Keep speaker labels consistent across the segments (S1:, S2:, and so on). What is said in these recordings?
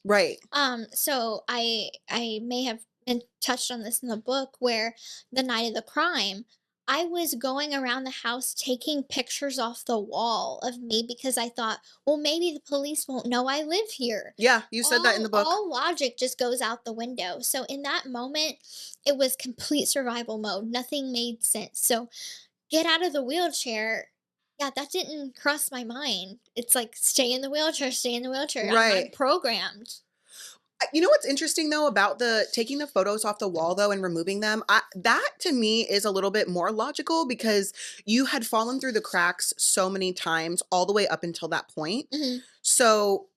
S1: Right.
S2: So I may have been touched on this in the book where the night of the crime, I was going around the house taking pictures off the wall of me because I thought, well, maybe the police won't know I live here.
S1: Yeah, you said that in the book.
S2: All logic just goes out the window. So in that moment, it was complete survival mode. Nothing made sense. So get out of the wheelchair. Yeah, that didn't cross my mind. It's like stay in the wheelchair, stay in the wheelchair. I'm
S1: Right.
S2: programmed.
S1: You know what's interesting though about the taking the photos off the wall though and removing them? That to me is a little bit more logical because you had fallen through the cracks so many times all the way up until that point.
S2: Mhm.
S1: So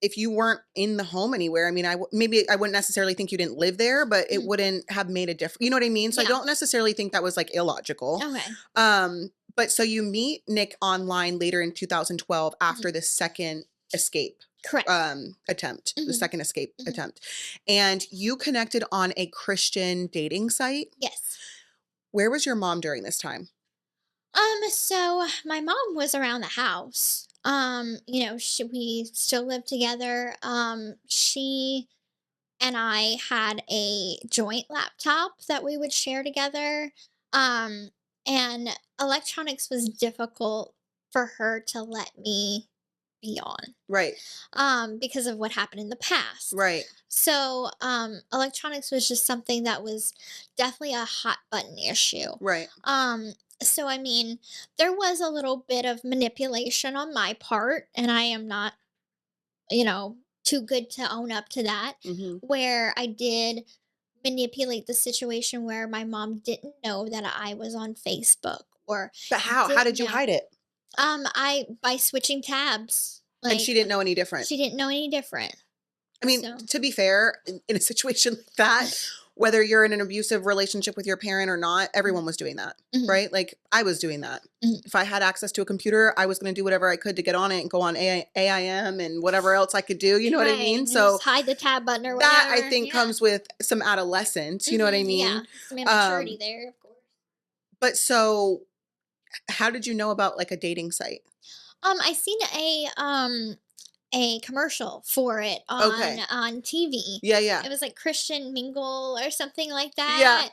S1: if you weren't in the home anywhere, I mean, maybe I wouldn't necessarily think you didn't live there, but it
S2: Mhm.
S1: wouldn't have made a difference. You know what I mean? So I
S2: Yeah.
S1: don't necessarily think that was like illogical.
S2: Okay.
S1: But so you meet Nick online later in 2012
S2: Mhm.
S1: after the second escape
S2: Correct.
S1: attempt, the
S2: Mhm.
S1: second escape
S2: Mhm.
S1: attempt. And you connected on a Christian dating site.
S2: Yes.
S1: Where was your mom during this time?
S2: So my mom was around the house. We still lived together. She and I had a joint laptop that we would share together. Um, and electronics was difficult for her to let me be on.
S1: Right.
S2: Because of what happened in the past.
S1: Right.
S2: So, electronics was just something that was definitely a hot button issue.
S1: Right.
S2: So I mean, there was a little bit of manipulation on my part, and I am not, too good to own up to that,
S1: Hmm.
S2: where I did manipulate the situation where my mom didn't know that I was on Facebook or
S1: But how? How
S2: didn't
S1: did you
S2: know.
S1: hide it?
S2: I by switching tabs.
S1: And she
S2: Like
S1: didn't know any different.
S2: she didn't know any different.
S1: I mean,
S2: So,
S1: to be fair, in a situation like that, whether you're in an abusive relationship with your parent or not,
S2: mhm,
S1: everyone was doing that,
S2: mhm,
S1: right? Like I was doing that.
S2: mhm.
S1: If I had access to a computer, I was going to do whatever I could to get on it and go on AIM and whatever else I could do. You know what I
S2: Right,
S1: mean?
S2: just
S1: So
S2: hide the tab button or
S1: that I
S2: whatever,
S1: think
S2: yeah.
S1: comes with some adolescence. You know what I
S2: Mhm,
S1: mean?
S2: yeah, some immaturity
S1: Um,
S2: there, of course.
S1: but so how did you know about like a dating site?
S2: I seen a commercial for it
S1: Okay.
S2: on TV.
S1: Yeah. Yeah.
S2: It was like Christian Mingle or something like
S1: Yeah.
S2: that,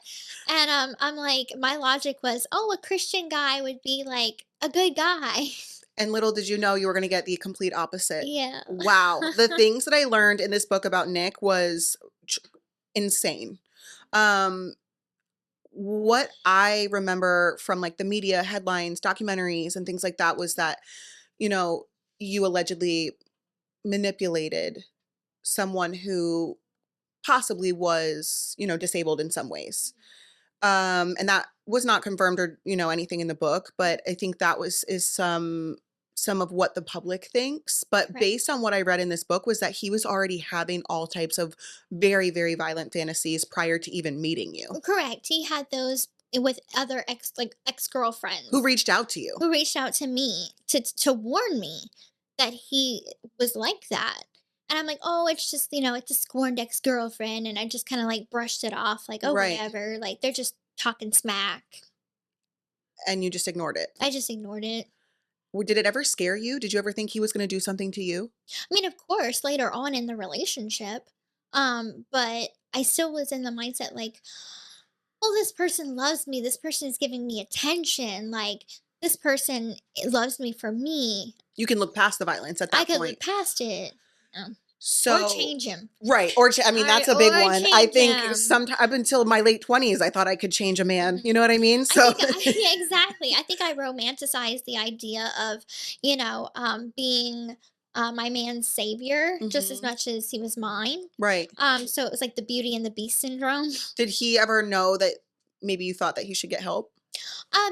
S2: and, I'm like my logic was, "Oh, a Christian guy would be, like, a good guy."
S1: And little did you know you were gonna get the complete opposite.
S2: Yeah.
S1: Wow. The things that I learned in this book about Nick was tr insane. Um, what I remember from, like, the media headlines, documentaries, and things like that was that, you know, you allegedly manipulated someone who possibly was, disabled in some ways. And that was not confirmed or, anything in the book, but I think that is some of what the public thinks. But
S2: Right.
S1: based on what I read in this book was that he was already having all types of very, very violent fantasies prior to even meeting you.
S2: Correct, he had those with other
S1: Who
S2: ex-girlfriends
S1: reached out to you?
S2: who reached out to me to warn me that he was like that. And I'm like, "Oh, it's just, it's a scorned ex-girlfriend," and I just kinda, like, brushed it off, like, "Oh,
S1: Right.
S2: whatever, like, they're just talking smack."
S1: And you just ignored it.
S2: I just ignored it.
S1: Did it ever scare you? Did you ever think he was going to do something to you?
S2: I mean, of course, later on in the relationship, but I still was in the mindset like, "Well, this person loves me, this person is giving me attention, like, this person loves me for me.
S1: You can look past the violence at
S2: I
S1: that
S2: could look
S1: point.
S2: past it." Um, or
S1: So
S2: change him.
S1: right, I mean, that's a big
S2: Or
S1: one. I
S2: change
S1: think
S2: him.
S1: sometime up until my late 20s, I thought I could change a man,
S2: Mhm.
S1: you know what I mean?
S2: I
S1: So
S2: think yeah, exactly. I think I romanticized the idea of, being my man's savior just as
S1: Mhm.
S2: much as he was mine.
S1: Right.
S2: So it was like the Beauty and the Beast syndrome.
S1: Did he ever know that maybe you thought that he should get help?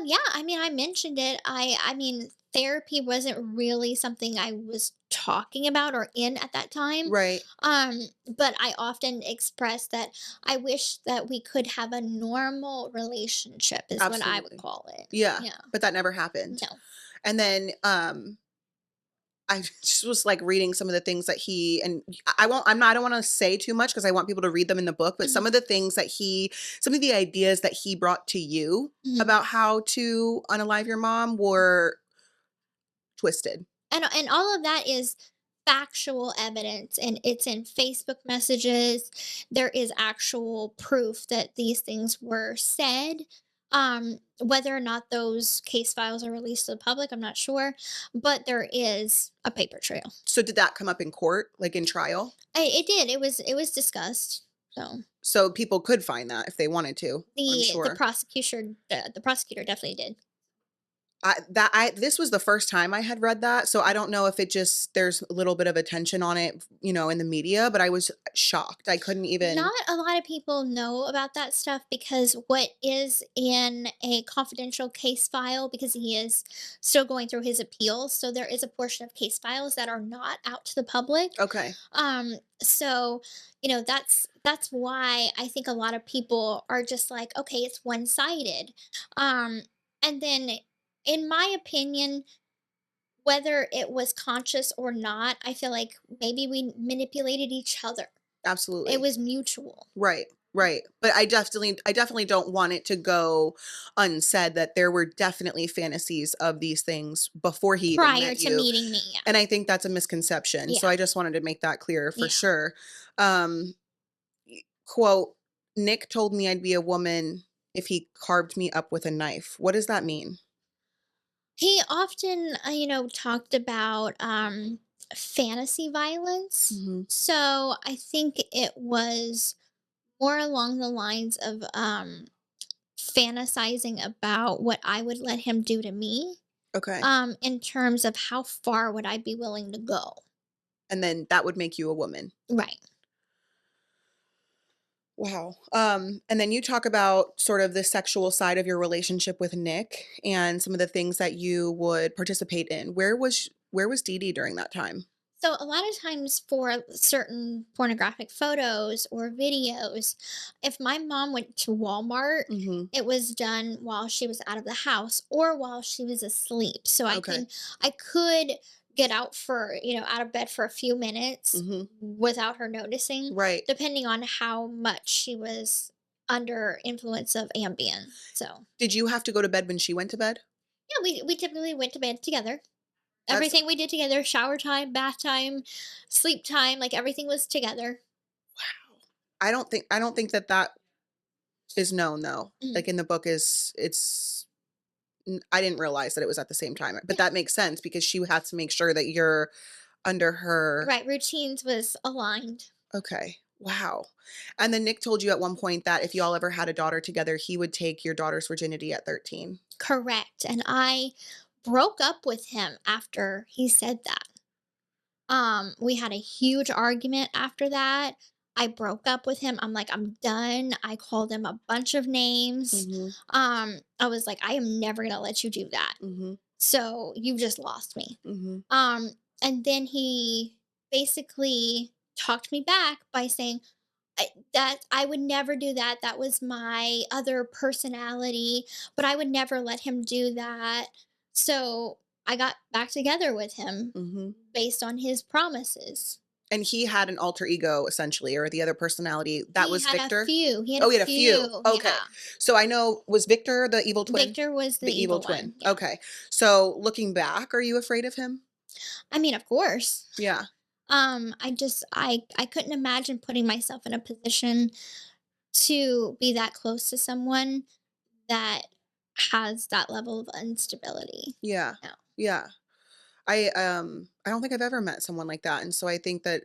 S2: Yeah, I mean, I mentioned it. I mean, therapy wasn't really something I was talking about or in at that time.
S1: Right.
S2: But I often expressed that I wish that we could have a normal relationship is what I would
S1: Absolutely.
S2: call it.
S1: Yeah,
S2: Yeah.
S1: but that never happened.
S2: No.
S1: And then, I just was, like, reading some of the things that he and I won't I'm not I don't wanna say too much because I want people to read them in the book, but
S2: Mhm,
S1: some of the things that some of the ideas that he brought to you
S2: mhm.
S1: about how to unalive your mom were twisted.
S2: And all of that is factual evidence, and it's in Facebook messages. There is actual proof that these things were said. Whether or not those case files are released to the public, I'm not sure, but there is a paper trail.
S1: So did that come up in court, like in trial?
S2: It did. It was discussed. So
S1: So people could find that if they wanted to, I'm
S2: the
S1: sure.
S2: prosecutor definitely did.
S1: This was the first time I had read that, so I don't know if it just there's a little bit of attention on it, in the media, but I was shocked. I couldn't even.
S2: Not a lot of people know about that stuff because what is in a confidential case file, because he is still going through his appeals, so there is a portion of case files that are not out to the public.
S1: Okay.
S2: So that's why I think a lot of people are just like, okay, it's one-sided. And then in my opinion, whether it was conscious or not, I feel like maybe we manipulated each other. It
S1: Absolutely.
S2: was mutual.
S1: Right, right. But I definitely don't want it to go unsaid that there were definitely fantasies of these things before he even
S2: Prior
S1: met
S2: to
S1: you,
S2: meeting me, yeah.
S1: and I think that's a misconception, so
S2: Yeah,
S1: I just wanted to make that clear for
S2: yeah.
S1: sure. Um, quote, "Nick told me I'd be a woman if he carved me up with a knife." What does that mean?
S2: He often, talked about, fantasy violence.
S1: Mhm.
S2: So, I think it was more along the lines of, fantasizing about what I would let him do to me,
S1: Okay.
S2: in terms of how far would I be willing to go.
S1: And then that would make you a woman.
S2: Right.
S1: Wow. And then you talk about sort of the sexual side of your relationship with Nick and some of the things that you would participate in. Where was Dee Dee during that time?
S2: So a lot of times for certain pornographic photos or videos, if my mom went to Walmart,
S1: Mhm.
S2: it was done while she was out of the house or while she was asleep. So
S1: Okay.
S2: I could get out for, out of bed for a few minutes
S1: Mhm.
S2: without her noticing,
S1: Right.
S2: depending on how much she was under influence of Ambien. So
S1: Did you have to go to bed when she went to bed?
S2: yeah, we typically went to bed together.
S1: That's
S2: Everything we did together, shower time, bath time, sleep time, like, everything was together.
S1: I don't think that is known though.
S2: Mhm.
S1: Like in the book I didn't realize that it was at the same time. But
S2: Yeah.
S1: that makes sense because she has to make sure that you're under her.
S2: Right, routines was aligned.
S1: Okay. Wow. And then Nick told you at one point that if y'all ever had a daughter together, he would take your daughter's virginity at 13.
S2: Correct, and I broke up with him after he said that. We had a huge argument after that. I broke up with him. I'm like, "I'm done." I called him a bunch of names.
S1: Mhm.
S2: I was like, "I am never gonna let you do that.
S1: Mhm.
S2: So, you just lost me."
S1: Mhm.
S2: And then he basically talked me back by saying that I would never do that. That was my other personality, but I would never let him do that. So I got back together with him
S1: Mhm.
S2: based on his promises.
S1: And he had an alter ego essentially, or the other personality. That
S2: He
S1: was
S2: had a
S1: Victor?
S2: few. He had a
S1: Oh, he had a few.
S2: few.
S1: Okay.
S2: Yeah.
S1: So I know, was Victor the evil twin?
S2: Victor was the
S1: The evil
S2: evil
S1: twin.
S2: one. Yeah.
S1: Okay. So looking back, are you afraid of him?
S2: I mean, of course.
S1: Yeah.
S2: I couldn't imagine putting myself in a position to be that close to someone that has that level of instability.
S1: Yeah.
S2: No.
S1: Yeah. I don't think I've ever met someone like that. And so I think that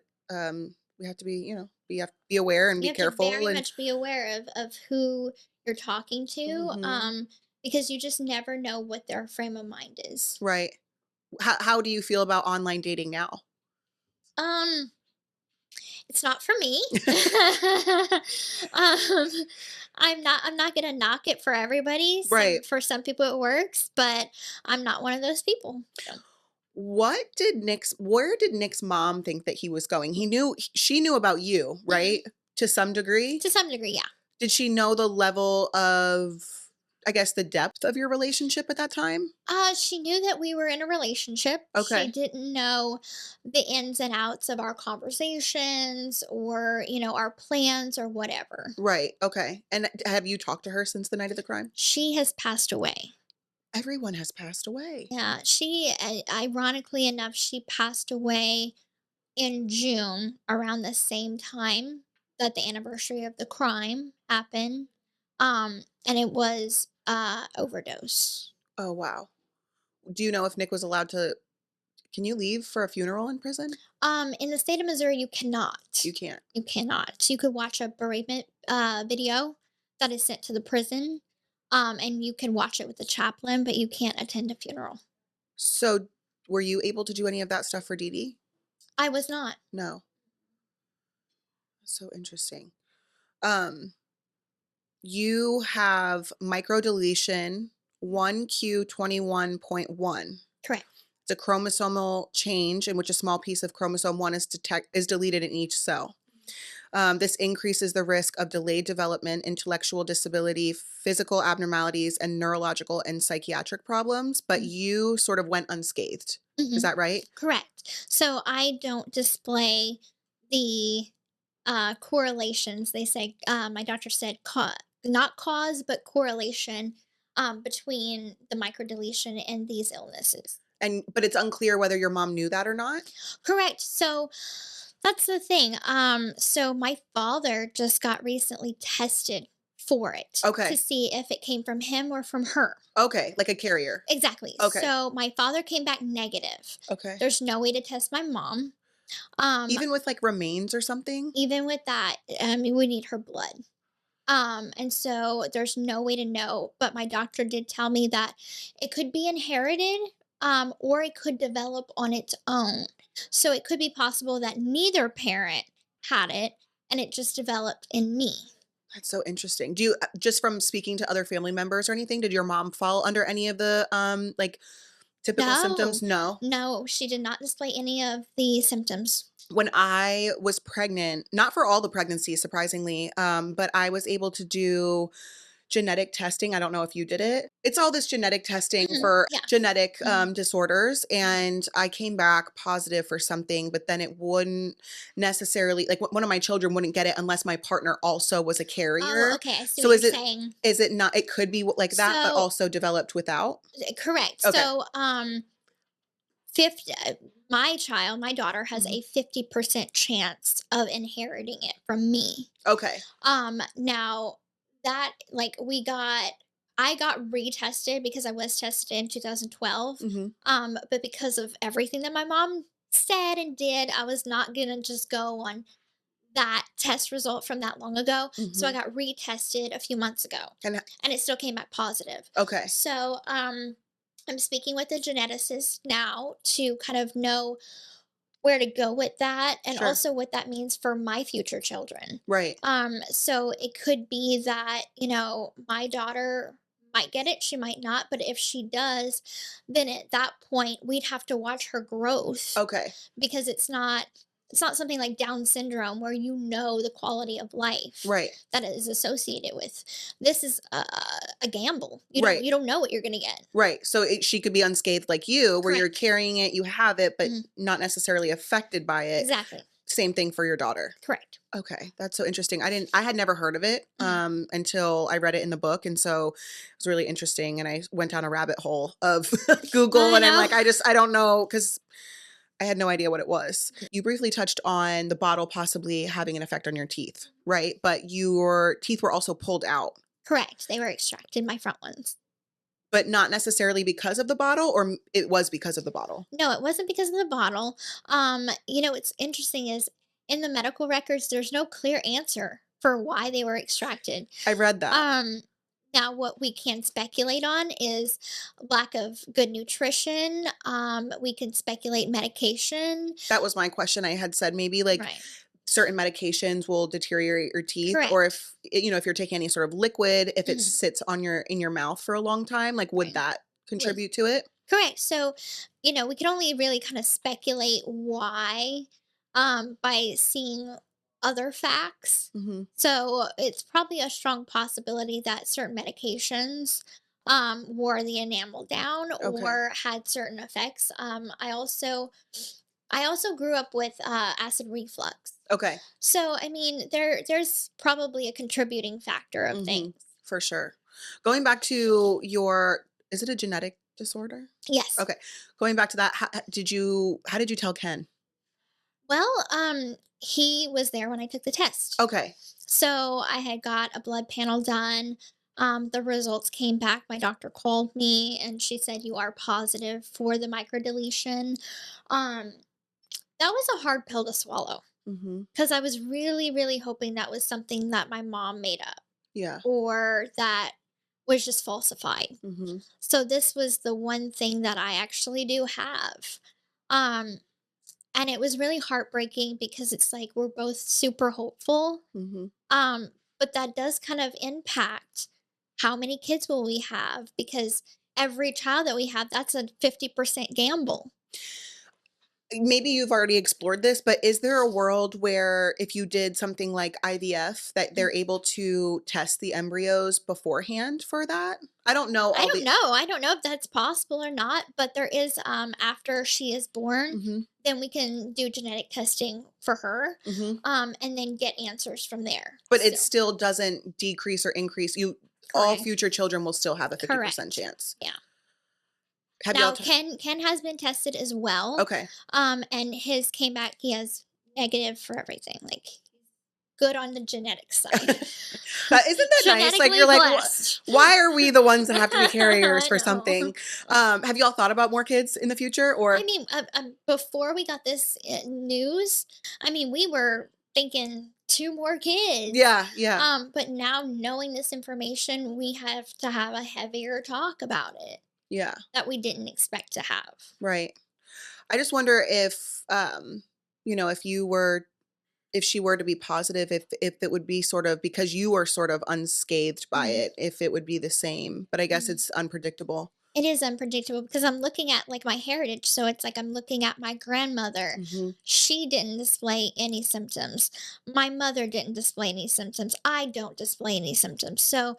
S1: we have to be aware and
S2: You
S1: be
S2: have to
S1: careful
S2: very
S1: and
S2: much be aware of who you're talking to,
S1: mhm,
S2: because you just never know what their frame of mind is.
S1: right. How do you feel about online dating now?
S2: Um, it's not for me. um, I'm not gonna knock it for everybody.
S1: Right.
S2: For some people it works, but I'm not one of those people. So,
S1: Where did Nick's mom think that he was going? She knew about you,
S2: mhm,
S1: right? To some degree?
S2: to some degree, yeah.
S1: Did she know the level of, I guess, the depth of your relationship at that time?
S2: She knew that we were in a relationship. She
S1: Okay.
S2: didn't know the ins and outs of our conversations or, our plans or whatever.
S1: Right. Okay. And have you talked to her since the night of the crime?
S2: She has passed away.
S1: Everyone has passed away.
S2: Yeah, ironically enough, she passed away in June, around the same time that the anniversary of the crime happened, and it was, overdose.
S1: Oh, wow. Do you know if Nick was allowed to can you leave for a funeral in prison?
S2: In the state of Missouri, you cannot.
S1: You can't.
S2: You cannot. You could watch a bereavement, video that is sent to the prison, and you can watch it with the chaplain, but you can't attend a funeral.
S1: So, were you able to do any of that stuff for Dee Dee?
S2: I was not.
S1: No. So interesting. Um, you have microdeletion 1q21.1.
S2: Correct.
S1: It's a chromosomal change in which a small piece of chromosome 1 is deleted in each cell. This increases the risk of delayed development, intellectual disability, physical abnormalities, and neurological and psychiatric problems, but you sort of went unscathed. Is
S2: Mhm.
S1: that right?
S2: Correct. So I don't display the correlations. They say, my doctor said, not cause, but correlation between the microdeletion and these illnesses.
S1: But it's unclear whether your mom knew that or not?
S2: Correct. So that's the thing. So my father just got recently tested for it to
S1: Okay.
S2: see if it came from him or from her.
S1: Okay, like a carrier.
S2: Exactly.
S1: Okay.
S2: So my father came back negative.
S1: Okay.
S2: There's no way to test my mom. Um,
S1: Even with, like, remains or something?
S2: Even with that, we need her blood. And so there's no way to know. But my doctor did tell me that it could be inherited, or it could develop on its own. So it could be possible that neither parent had it and it just developed in me.
S1: That's so interesting. Do you just from speaking to other family members or anything, did your mom fall under any of the, like, typical
S2: No,
S1: symptoms? No?
S2: no, she did not display any of the symptoms.
S1: When I was pregnant, not for all the pregnancies, surprisingly, but I was able to do genetic testing. I don't know if you did it. It's all this genetic testing
S2: Mhm.
S1: for
S2: Yeah.
S1: genetic
S2: Mhm.
S1: disorders.
S2: Mhm.
S1: And I came back positive for something, but then it wouldn't necessarily, like one of my children wouldn't get it unless my partner also was a
S2: Oh,
S1: carrier.
S2: okay. I see
S1: So
S2: what you're saying.
S1: is it not, it could be like that, but
S2: So,
S1: also developed without?
S2: correct.
S1: Okay.
S2: So, 50, my daughter has
S1: Mhm.
S2: a 50% chance of inheriting it from me.
S1: Okay.
S2: Now that, like, I got retested because I was tested in 2012.
S1: Hmm.
S2: But because of everything that my mom said and did, I was not gonna just go on that test result from that long ago. So I
S1: Hmm.
S2: got retested a few months ago
S1: And
S2: and it still came back positive.
S1: okay.
S2: So I'm speaking with a geneticist now to kind of know where to go with that and
S1: Sure.
S2: also what that means for my future children.
S1: Right.
S2: So it could be that, my daughter might get it, she might not, but if she does, then at that point we'd have to watch her growth
S1: Okay.
S2: because it's not something like Down syndrome where the quality of life
S1: Right.
S2: that it is associated with. This is a gamble. You don't
S1: Right.
S2: you don't know what you're gonna get.
S1: Right. So she could be unscathed like you, where you're
S2: Correct.
S1: carrying it, you have it, but
S2: Mhm.
S1: not necessarily affected by it.
S2: Exactly.
S1: Same thing for your daughter.
S2: Correct.
S1: Okay, that's so interesting. I had never heard of it
S2: Mhm.
S1: until I read it in the book, and so it was really interesting. And I went down a rabbit hole of Google,
S2: I
S1: and I'm
S2: know.
S1: like, I don't know because I had no idea what it was. You briefly touched on the bottle possibly having an effect on your teeth, right? But your teeth were also pulled out,
S2: Correct. They were extracted, my front ones.
S1: but not necessarily because of the bottle, or it was because of the bottle.
S2: No, it wasn't because of the bottle. What's interesting is in the medical records, there's no clear answer for why they were extracted.
S1: I read that.
S2: Um, Now, what we can speculate on is lack of good nutrition. We can speculate medication.
S1: That was my question. I had said maybe like
S2: Right.
S1: certain medications will deteriorate your teeth, or
S2: Correct.
S1: if if you're taking any sort of liquid, if it
S2: Mhm.
S1: sits on your in your mouth for a long time, like would
S2: Right.
S1: that
S2: Would
S1: contribute to it?
S2: Correct. So, we can only really kind of speculate why, by seeing other facts.
S1: Hmm.
S2: So it's probably a strong possibility that certain medications wore the enamel down
S1: Okay.
S2: or had certain effects. I also grew up with acid reflux.
S1: Okay.
S2: So I mean, there's probably a contributing factor of
S1: Hmm.
S2: things.
S1: For sure. Going back to your, is it a genetic disorder?
S2: Yes.
S1: Okay. Going back to that, how did you tell Ken?
S2: Well, he was there when I took the test.
S1: Okay.
S2: So I had got a blood panel done. The results came back. My doctor called me and she said, "You are positive for the microdeletion." Um, that was a hard pill to swallow
S1: Mhm.
S2: because I was really, really hoping that was something that my mom made up
S1: Yeah.
S2: or that was just falsified.
S1: Mhm.
S2: So this was the one thing that I actually do have. Um, and it was really heartbreaking because it's like we're both super hopeful.
S1: Mhm.
S2: Um, but that does kind of impact how many kids will we have because every child that we have, that's a 50% gamble.
S1: Maybe you've already explored this, but is there a world where if you did something like IVF that they're able to test the embryos beforehand for that? I don't know
S2: I
S1: all
S2: don't
S1: the
S2: know. I don't know if that's possible or not, but there is after she is born,
S1: Mhm.
S2: then we can do genetic testing for her
S1: Mhm.
S2: and then get answers from there.
S1: But it
S2: So,
S1: still doesn't decrease or increase you all
S2: correct.
S1: future children will still have a 50%
S2: Correct.
S1: chance.
S2: Yeah.
S1: Have y'all
S2: Now
S1: t
S2: Ken has been tested as well.
S1: Okay.
S2: And his came back, he has negative for everything. Like good on the genetic side.
S1: Isn't that nice? Like,
S2: Genetically
S1: you're like,
S2: blessed."
S1: Why are we the ones that have to be carriers
S2: I
S1: for
S2: know.
S1: something?" Have y'all thought about more kids in the future
S2: I
S1: or
S2: mean, before we got this news, I mean, we were thinking two more kids.
S1: Yeah, yeah,
S2: But now knowing this information, we have to have a heavier talk about it
S1: yeah,
S2: that we didn't expect to have.
S1: right. I just wonder if, if you were if she were to be positive, if it would be sort of because you were sort of unscathed by
S2: Mhm,
S1: it, if it would be the same, but I guess
S2: mhm.
S1: it's unpredictable.
S2: It is unpredictable because I'm looking at like my heritage. So it's like I'm looking at my grandmother.
S1: Mhm.
S2: She didn't display any symptoms. My mother didn't display any symptoms. I don't display any symptoms. So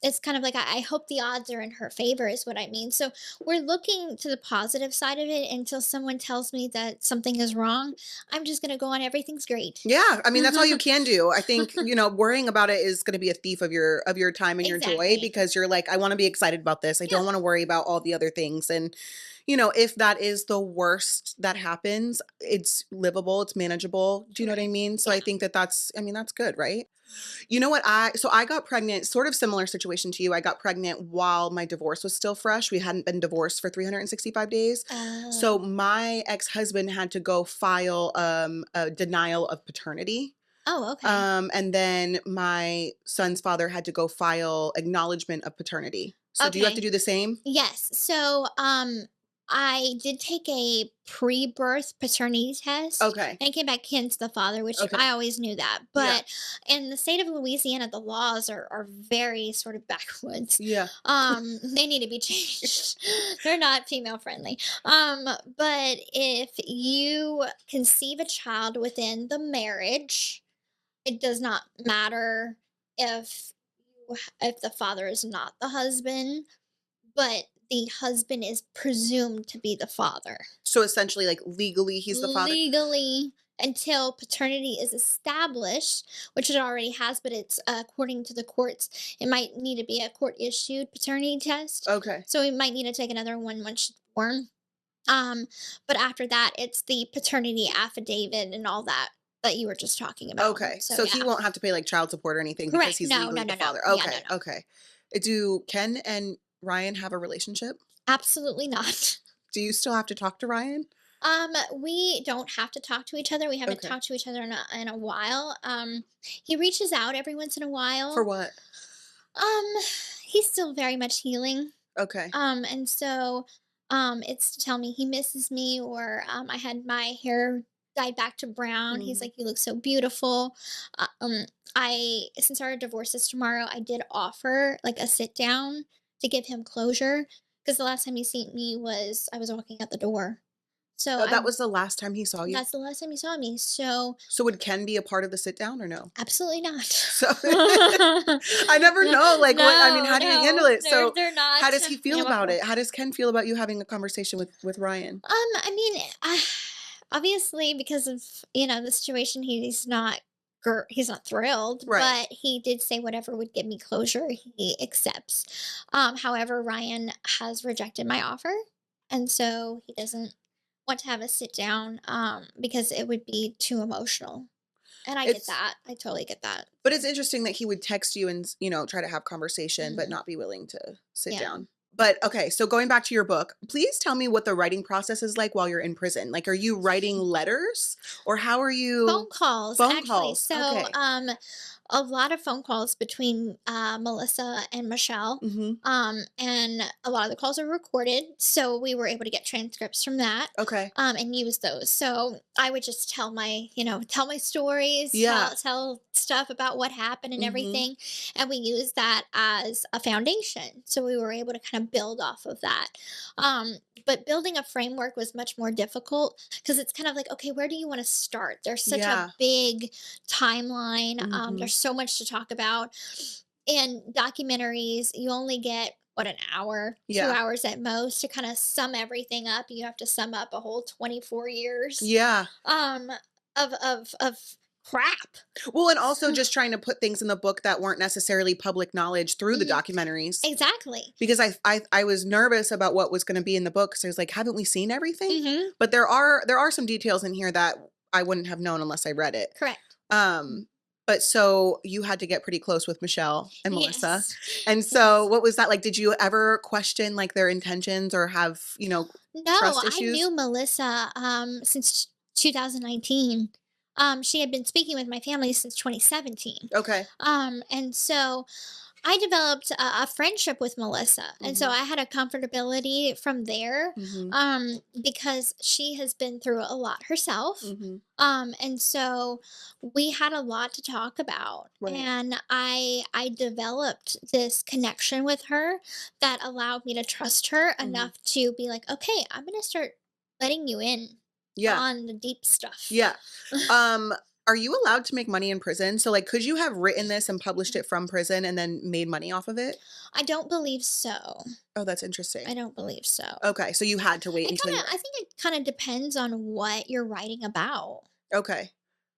S2: it's kind of like I hope the odds are in her favor, is what I mean. So we're looking to the positive side of it until someone tells me that something is wrong. I'm just going to go on everything's great.
S1: Yeah, I mean, that's all you can do. I think, worrying about it is gonna be a thief of your time and your joy
S2: Exactly.
S1: because you're like, "I wanna be excited about this. I don't
S2: Yeah.
S1: wanna worry about all the other things." And, if that is the worst that happens, it's livable, it's manageable. Do you know what I
S2: Correct.
S1: mean? So
S2: Yeah.
S1: I think that that's I mean, that's good, right? You know what? I got pregnant, sort of similar situation to you. I got pregnant while my divorce was still fresh. We hadn't been divorced for 365 days. So
S2: Oh.
S1: my ex-husband had to go file a denial of paternity.
S2: Oh, okay.
S1: And then my son's father had to go file acknowledgement of paternity. So do you have to
S2: Okay.
S1: do the same?
S2: Yes. So, I did take a pre-birth paternity test,
S1: Okay.
S2: and it came back Ken's the father, which
S1: Okay.
S2: I always knew that.
S1: Yeah.
S2: But in the state of Louisiana, the laws are very sort of backwoods.
S1: Yeah.
S2: They need to be changed. They're not female friendly. But if you conceive a child within the marriage, it does not matter if if the father is not the husband, but the husband is presumed to be the father.
S1: So essentially, like legally, he's the father.
S2: Legally, until paternity is established, which it already has, but it's according to the courts, it might need to be a court issued paternity test.
S1: Okay.
S2: So we might need to take another one once she's born. Um, but after that, it's the paternity affidavit and all that that you were just talking about.
S1: Okay.
S2: So
S1: So he
S2: yeah,
S1: won't have to pay like child support or anything because
S2: correct.
S1: he's
S2: No, no,
S1: legally the
S2: no, no.
S1: father.
S2: Yeah, no,
S1: Okay.
S2: no.
S1: Okay. Do Ken and Ryan have a relationship?
S2: Absolutely not.
S1: Do you still have to talk to Ryan?
S2: We don't have to talk to each other. We haven't
S1: Okay.
S2: talked to each other in a while. He reaches out every once in a
S1: For
S2: while.
S1: what?
S2: Um, he's still very much healing.
S1: Okay.
S2: And so, it's to tell me he misses me, or I had my hair dyed back to brown. He's
S1: Mhm.
S2: like, "You look so beautiful." I since our divorce is tomorrow, I did offer like a sit down to give him closure because the last time he seen me was I was walking out the door. So
S1: Oh,
S2: I
S1: that was the last time he saw you?
S2: that's the last time he saw me. So
S1: So would Ken be a part of the sit down or no?
S2: absolutely not.
S1: So I never know, like, what I mean,
S2: No,
S1: how do you handle
S2: no,
S1: it? So
S2: they're not
S1: how does he feel about
S2: amicable.
S1: it? How does Ken feel about you having a conversation with Ryan?
S2: I mean, obviously because of the situation, he's not thrilled,
S1: Right.
S2: but he did say whatever would give me closure, he accepts. However, Ryan has rejected my offer, and so he doesn't want to have a sit down because it would be too emotional. And I get
S1: It's
S2: that. I totally get that.
S1: but it's interesting that he would text you and, try to have conversation, but
S2: Mhm.
S1: not be willing to sit
S2: Yeah.
S1: down. But okay, so going back to your book, please tell me what the writing process is like while you're in prison. Like, are you writing letters or how are
S2: Phone
S1: you
S2: calls,
S1: phone
S2: actually.
S1: calls?
S2: So,
S1: Okay.
S2: a lot of phone calls between Melissa and Michelle.
S1: Mhm.
S2: And a lot of the calls are recorded. So we were able to get transcripts from that
S1: Okay.
S2: and use those. So I would just tell tell my stories,
S1: Yeah.
S2: tell stuff about what happened and
S1: Mhm.
S2: everything. And we used that as a foundation. So we were able to kind of build off of that. Um, but building a framework was much more difficult because it's kind of like, okay, where do you want to start? There's such a
S1: Yeah.
S2: big timeline.
S1: Mhm.
S2: There's so much to talk about. And documentaries, you only get what, an hour, two
S1: Yeah.
S2: hours at most to kind of sum everything up. You have to sum up a whole 24 years
S1: Yeah.
S2: um of crap.
S1: Well, and also just trying to put things in the book that weren't necessarily public knowledge through the
S2: Mhm.
S1: documentaries.
S2: Exactly.
S1: Because I was nervous about what was gonna be in the book, so I was like, "Haven't we seen everything?"
S2: Hmm.
S1: But there are some details in here that I wouldn't have known unless I read it.
S2: Correct.
S1: Um, but so you had to get pretty close with Michelle and Melissa.
S2: Yes.
S1: And so
S2: Yes.
S1: what was that like? Did you ever question, like, their intentions or have,
S2: No,
S1: trust
S2: I knew
S1: issues?
S2: Melissa since 2019. She had been speaking with my family since 2017.
S1: Okay.
S2: And so I developed a friendship with Melissa. And so
S1: Mhm.
S2: I had a comfortability from there
S1: Mhm.
S2: because she has been through a lot herself.
S1: Mhm.
S2: And so we had a lot to talk about.
S1: Right.
S2: And I developed this connection with her that allowed me to trust her
S1: Mhm.
S2: enough to be like, okay, I'm going to start letting you in
S1: Yeah.
S2: on the deep stuff.
S1: Yeah. Um, are you allowed to make money in prison? So, like, could you have written this and published it from prison and then made money off of it?
S2: I don't believe so.
S1: Oh, that's
S2: I
S1: interesting.
S2: don't believe so.
S1: Okay, so you had to wait until you
S2: I think it kind of depends on what you're writing about.
S1: okay.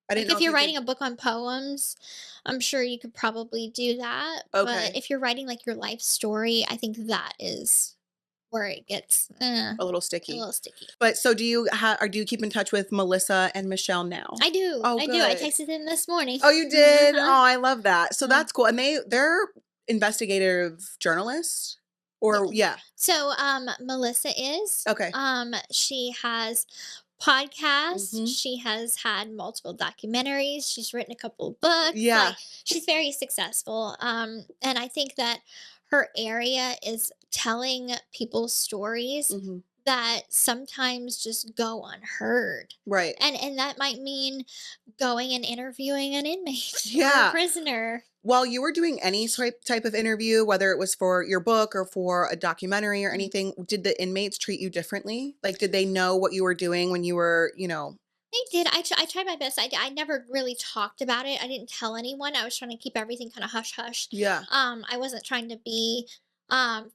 S1: I didn't
S2: Like
S1: know
S2: if
S1: if
S2: you're
S1: you could
S2: writing a book on poems, I'm sure you could probably do that. But
S1: okay,
S2: if you're writing like your life story, I think that is where it gets
S1: a little
S2: a
S1: sticky.
S2: little sticky.
S1: But so do you or do you keep in touch with Melissa and Michelle now?
S2: I do.
S1: Oh,
S2: I do. I
S1: good.
S2: texted them this morning.
S1: Oh, you did?
S2: Uh-huh.
S1: Oh, I love that. So
S2: Uh,
S1: that's cool. And they're investigative journalists? Or
S2: yeah.
S1: yeah.
S2: So Melissa is
S1: Okay.
S2: she has podcasts,
S1: Mhm.
S2: she has had multiple documentaries, she's written a couple of books,
S1: Yeah.
S2: like she's very successful. And I think that her area is telling people's stories
S1: Mhm.
S2: that sometimes just go unheard.
S1: Right.
S2: And that might mean going and interviewing an inmate or a
S1: Yeah.
S2: prisoner.
S1: While you were doing any type of interview, whether it was for your book or for a documentary or
S2: Mhm.
S1: anything, did the inmates treat you differently? Like, did they know what you were doing when you were,
S2: They did. I tried my best. I never really talked about it. I didn't tell anyone. I was trying to keep everything kind of hush hush.
S1: yeah,
S2: I wasn't trying to be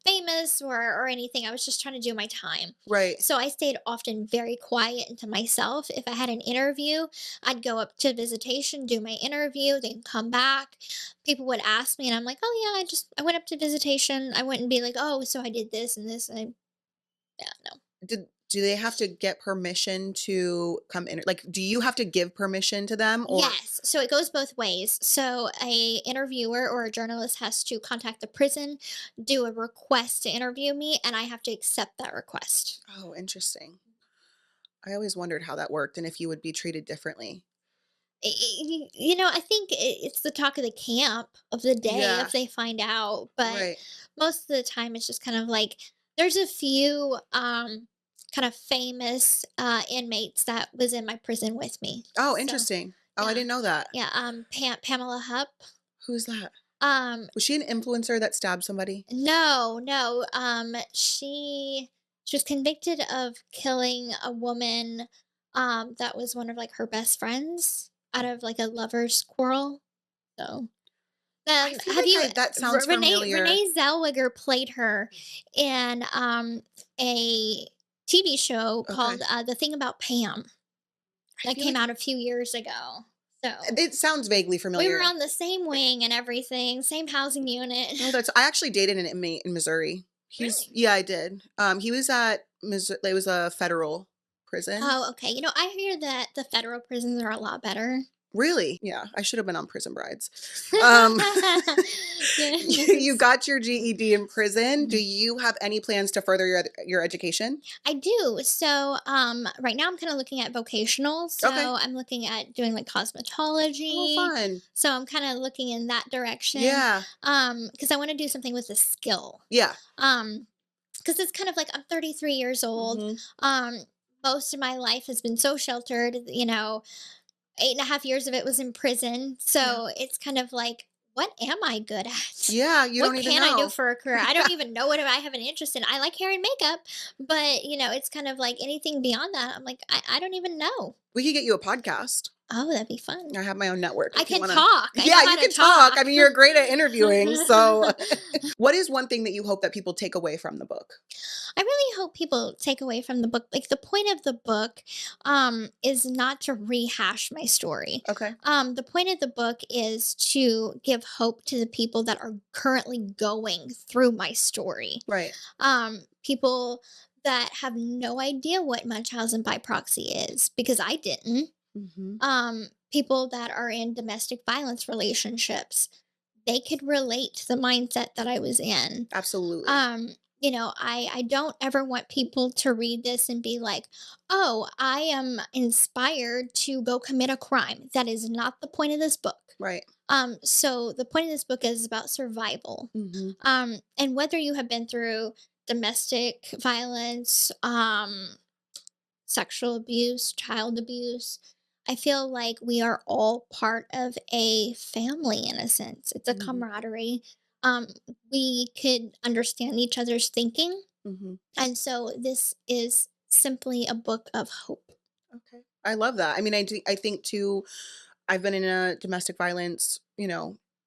S2: famous or anything. I was just trying to do my time.
S1: right.
S2: So I stayed often very quiet and to myself. If I had an interview, I'd go up to visitation, do my interview, then come back. People would ask me, and I'm like, "Oh yeah, I went up to visitation." I wouldn't be like, "Oh, so I did this and this." Yeah, no.
S1: Do they have to get permission to come in? Like, do you have to give permission to them or
S2: Yes, so it goes both ways. So a interviewer or a journalist has to contact the prison, do a request to interview me, and I have to accept that request.
S1: oh, interesting. I always wondered how that worked and if you would be treated differently.
S2: I think it's the talk of the camp of the day
S1: Yeah,
S2: if they find out, but
S1: right.
S2: most of the time it's just kind of like there's a few kind of famous inmates that was in my prison with me.
S1: Oh,
S2: So
S1: interesting. Oh, I
S2: yeah,
S1: didn't know that.
S2: yeah. Pamela Hupp.
S1: Who's that?
S2: Um,
S1: Was she an influencer that stabbed somebody?
S2: No, no. She was convicted of killing a woman that was one of like her best friends out of like a lover's quarrel. So,
S1: I feel
S2: have
S1: like
S2: you
S1: that sounds familiar.
S2: Renee Zellweger played her in a TV show
S1: Okay.
S2: called The Thing About Pam
S1: I
S2: that
S1: feel
S2: came
S1: like
S2: out a few years ago. So,
S1: it sounds vaguely
S2: we were
S1: familiar.
S2: on the same wing and everything, same housing unit.
S1: Oh, that's I actually dated an inmate in Missouri.
S2: Really?
S1: Yeah, I did. He was at Missouri. It was a federal. prison.
S2: Oh, okay. I hear that the federal prisons are a lot better.
S1: Really? Yeah, I should have been on Prison Brides. Um, you
S2: Yes.
S1: got your GED in prison. Do you have any plans to further your education?
S2: I do. So, right now I'm kind of looking at vocational. So
S1: Okay.
S2: I'm looking at doing like
S1: Oh,
S2: cosmetology.
S1: fun.
S2: So I'm kind of looking in that direction.
S1: Yeah.
S2: Because I want to do something with a skill.
S1: Yeah.
S2: Um, because it's kind of like I'm 33 years old.
S1: Hmm.
S2: Um, most of my life has been so sheltered. 8.5 years of it was in prison.
S1: Yeah.
S2: So it's kind of like, what am I good at?
S1: Yeah. You
S2: What
S1: don't even
S2: can I do
S1: know.
S2: for a career? I
S1: Yeah.
S2: don't even know what I have an interest in. I like hair and makeup, but it's kind of like anything beyond that. I'm like, I don't even know.
S1: We could get you a podcast.
S2: Oh, that'd be fun.
S1: I have my own network
S2: I
S1: if you
S2: can
S1: want to.
S2: talk. I know
S1: Yeah,
S2: how
S1: you
S2: to
S1: can talk. I
S2: talk.
S1: mean, you're great at interviewing. So, what is one thing that you hope that people take away from the book?
S2: I really hope people take away from the book, like the point of the book, is not to rehash my story.
S1: Okay.
S2: The point of the book is to give hope to the people that are currently going through my story.
S1: Right.
S2: People that have no idea what Munchausen by proxy is because I didn't.
S1: Hmm.
S2: People that are in domestic violence relationships, they could relate to the mindset that I was in.
S1: Absolutely.
S2: I don't ever want people to read this and be like, oh, I am inspired to go commit a crime. That is not the point of this book.
S1: Right.
S2: So the point of this book is about survival.
S1: Hmm.
S2: And whether you have been through domestic violence, sexual abuse, child abuse, I feel like we are all part of a family in a sense. It's a
S1: Hmm.
S2: camaraderie. Um, we could understand each other's thinking.
S1: Hmm.
S2: And so this is simply a book of hope.
S1: Okay. I love that. I mean, I think too, I've been in a domestic violence,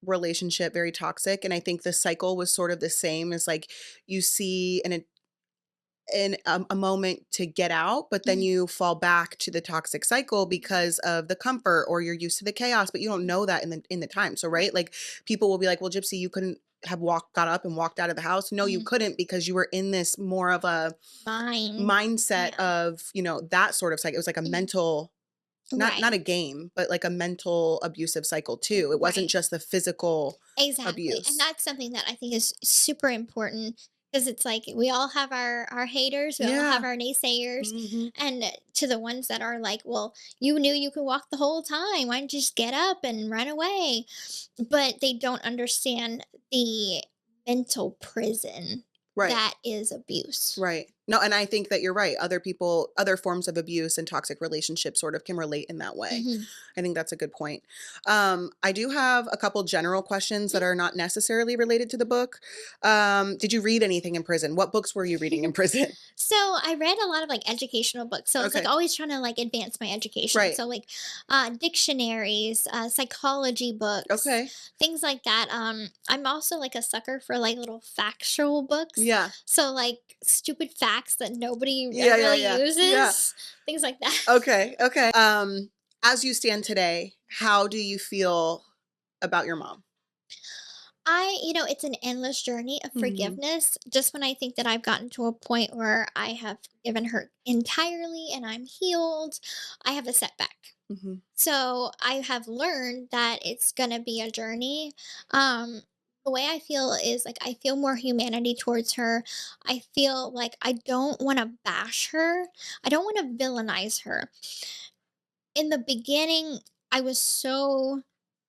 S1: relationship, very toxic. And I think the cycle was sort of the same as like you see in a moment to get out, but then
S2: Mhm.
S1: you fall back to the toxic cycle because of the comfort or you're used to the chaos, but you don't know that in the time. So, right?
S2: Right.
S1: Like people will be like, well, Gypsy, you couldn't have got up and walked out of the house. No, you
S2: Mhm.
S1: couldn't because you were in this more of a
S2: Mine.
S1: mindset
S2: Yeah.
S1: of, that sort of cycle. It was like a
S2: Mhm.
S1: mental, not
S2: Right.
S1: a game, but like a mental abusive cycle too. It wasn't
S2: Right.
S1: just the physical
S2: Exactly. And
S1: abuse.
S2: that's something that I think is super important because it's like we all have our haters, we all have
S1: Yeah.
S2: our naysayers,
S1: Hmm.
S2: and to the ones that are like, well, you knew you could walk the whole time. Why didn't you just get up and run away? But they don't understand the mental prison
S1: Right.
S2: that is abuse.
S1: Right. No, and I think that you're right. Other people, other forms of abuse and toxic relationships sort of can relate in that way.
S2: Hmm.
S1: I think that's a good point. I do have a couple general questions that are not necessarily related to the book. Did you read anything in prison? What books were you reading in prison?
S2: So I read a lot of like educational books. So it's like
S1: Okay.
S2: always trying to like advance my education.
S1: Right.
S2: So like dictionaries, psychology books,
S1: Okay.
S2: things like that. I'm also like a sucker for like little factual books.
S1: Yeah.
S2: So like stupid facts that nobody
S1: Yeah. Yeah.
S2: really
S1: Yeah. Yeah.
S2: uses, things like that.
S1: Okay. Okay. As you stand today, how do you feel about your mom?
S2: It's an endless journey of
S1: Hmm.
S2: forgiveness. Just when I think that I've gotten to a point where I have forgiven her entirely and I'm healed, I have a setback.
S1: Hmm.
S2: So I have learned that it's going to be a journey. Um, the way I feel is like I feel more humanity towards her. I feel like I don't want to bash her. I don't want to villainize her. In the beginning, I was so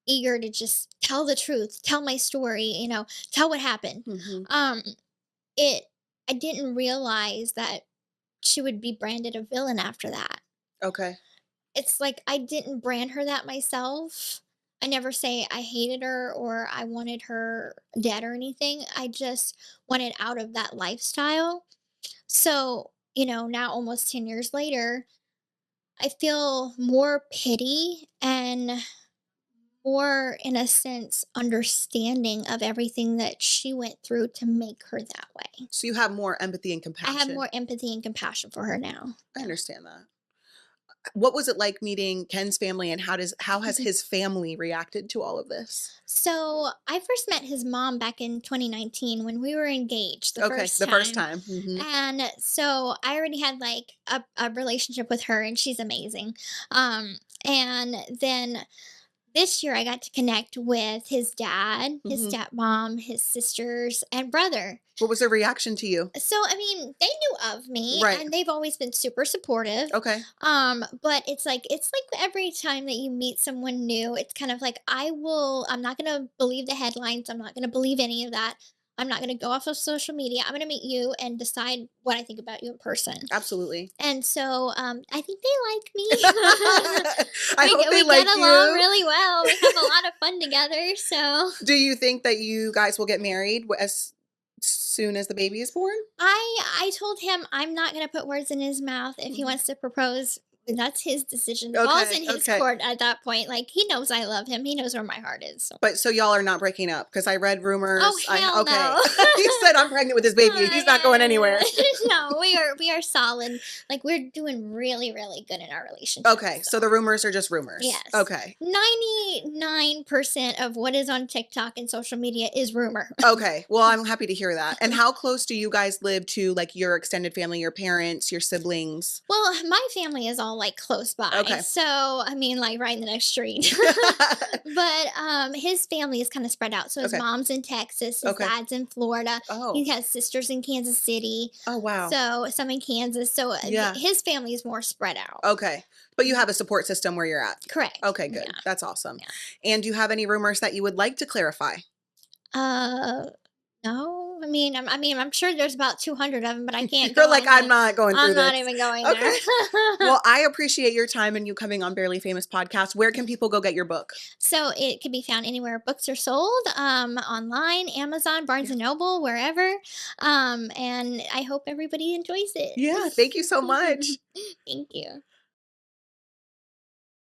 S2: eager to just tell the truth, tell my story, tell what happened.
S1: Hmm.
S2: Um, it I didn't realize that she would be branded a villain after that.
S1: Okay.
S2: It's like I didn't brand her that myself. I never say I hated her or I wanted her dead or anything. I just wanted out of that lifestyle. So, now almost 10 years later, I feel more pity and more, in a sense, understanding of everything that she went through to make her that way.
S1: So you have more empathy and
S2: I have
S1: compassion.
S2: more empathy and compassion for her now.
S1: I
S2: Yeah.
S1: understand that. What was it like meeting Ken's family, and how has his family reacted to all of this?
S2: So I first met his mom back in 2019 when we were engaged the
S1: Okay,
S2: first
S1: the first
S2: time.
S1: time. Mhm.
S2: And so I already had like a relationship with her, and she's amazing. And then this year I got to connect with his dad, his
S1: Mhm.
S2: stepmom, his sisters, and brother.
S1: What was their reaction to you?
S2: So I mean, they knew of me
S1: Right.
S2: and they've always been super supportive.
S1: Okay.
S2: But it's like every time that you meet someone new, it's kind of like I'm not gonna believe the headlines, I'm not gonna believe any of that. I'm not gonna go off of social media. I'm gonna meet you and decide what I think about you in person.
S1: Absolutely.
S2: And so I think they like me.
S1: I hope they
S2: We get
S1: like
S2: along
S1: you.
S2: really well. We have a lot of fun together. So
S1: Do you think that you guys will get married as soon as the baby is born?
S2: I told him I'm not gonna put words in his mouth. If he
S1: Mhm.
S2: wants to propose, that's his decision. The ball's
S1: Okay,
S2: in his
S1: okay.
S2: court at that point. Like, he knows I love him. He knows where my heart is. So.
S1: But so y'all are not breaking up? Because I read
S2: Oh
S1: rumors. I
S2: hell
S1: okay.
S2: no!
S1: He said, "I'm pregnant with his baby. He's not going anywhere."
S2: No, we are solid. Like, we're doing really really good in our relationship.
S1: Okay,
S2: So
S1: so the rumors are just rumors.
S2: yes,
S1: Okay.
S2: 99% of what is on TikTok and social media is rumor.
S1: Okay. Well, I'm happy to hear that. And how close do you guys live to like your extended family, your parents, your siblings?
S2: Well, my family is all like close by.
S1: Okay.
S2: So, I mean, like right in the next street. But his family is kind of spread out. So his
S1: Okay.
S2: mom's in Texas, his
S1: Okay.
S2: dad's in Florida.
S1: Oh.
S2: He has sisters in Kansas City.
S1: Oh, wow.
S2: So some in Kansas. So
S1: Yeah.
S2: his family is more spread out.
S1: Okay. But you have a support system where you're at.
S2: Correct.
S1: Okay,
S2: Yeah.
S1: good. That's awesome.
S2: Yeah.
S1: And do you have any rumors that you would like to clarify?
S2: Uh, no. I'm sure there's about 200 of them, but I can't
S1: You're
S2: go
S1: like, I'm
S2: into.
S1: not going through
S2: I'm not
S1: this.
S2: even going
S1: Okay.
S2: there.
S1: Well, I appreciate your time and you coming on Barely Famous podcast. Where can people go get your book?
S2: So it can be found anywhere books are sold, online, Amazon, Barnes and Noble, wherever. And I hope everybody enjoys it.
S1: Yeah, thank you so much.
S2: Thank you.